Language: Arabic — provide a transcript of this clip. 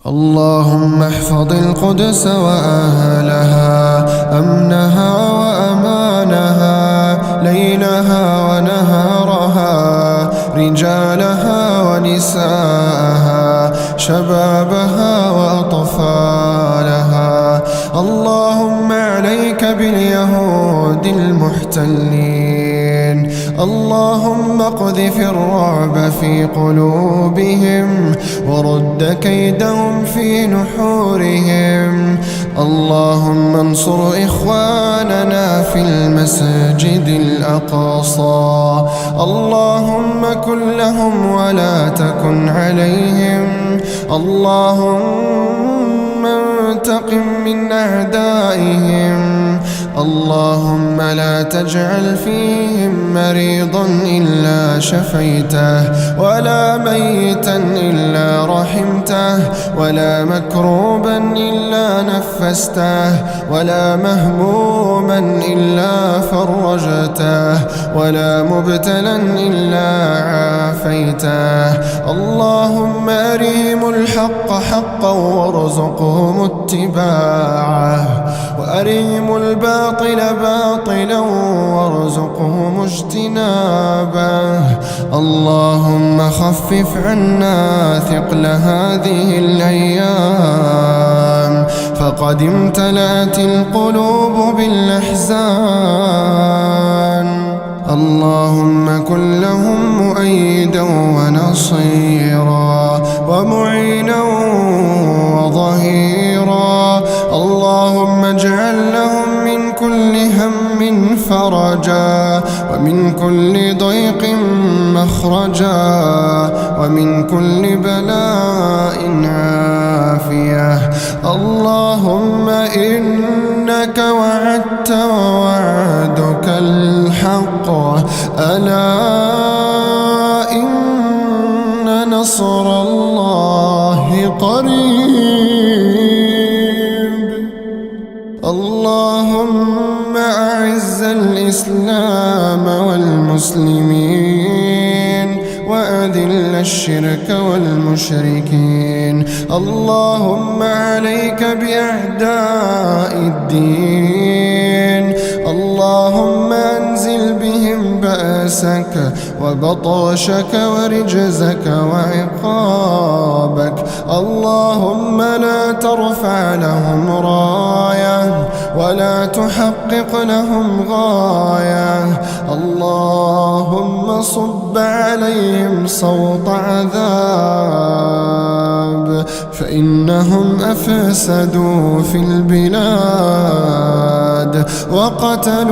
اللهم احفظ القدس وأهلها، أمنها وأمانها، ليلها ونهارها، رجالها ونساءها، شبابها وأطفالها. اللهم عليك باليهود المحتلين، اللهم اقذف الرعب في قلوبهم ورد كيدهم في نحورهم. اللهم انصر إخواننا في المسجد الأقصى، اللهم كن لهم ولا تكن عليهم. اللهم انتقم من أعدائهم. اللهم لا تجعل فيهم مريضا إلا شفيته، ولا ميتا إلا رحمته، ولا مكروبا إلا نفسته، ولا مهموما إلا فرجته، ولا مبتلا إلا عافيته. اللهم أرهم الحق حقا وارزقهم اتباعه، وأرهم الباطل باطلا وارزقهم اجتنابه. اللهم خفف عنا ثقل هذه الأيام، فقد امتلأت القلوب بالأحزان. اللهم كن لهم مؤيدا ونصيرا ومعينا وظهيرا. اللهم اجعل لهم من كل هم فرجا، ومن كل ضيق مخرجا، ومن كل بلاء عافية. اللهم إنك وعدت ووعدك الحق، ألا إن نصر الله قريب. اللهم أعز الإسلام والمسلمين، وأذل الشرك والمشركين. اللهم عليك بأعداء الدين. اللهم أنزل بهم بأسك وبطشك ورجزك وعقابك. اللهم لا ترفع لهم راية ولا تحقق لهم غاية. اللهم صب عليهم صوت عذاب، فإنهم أفسدوا في البلاد وقتلوا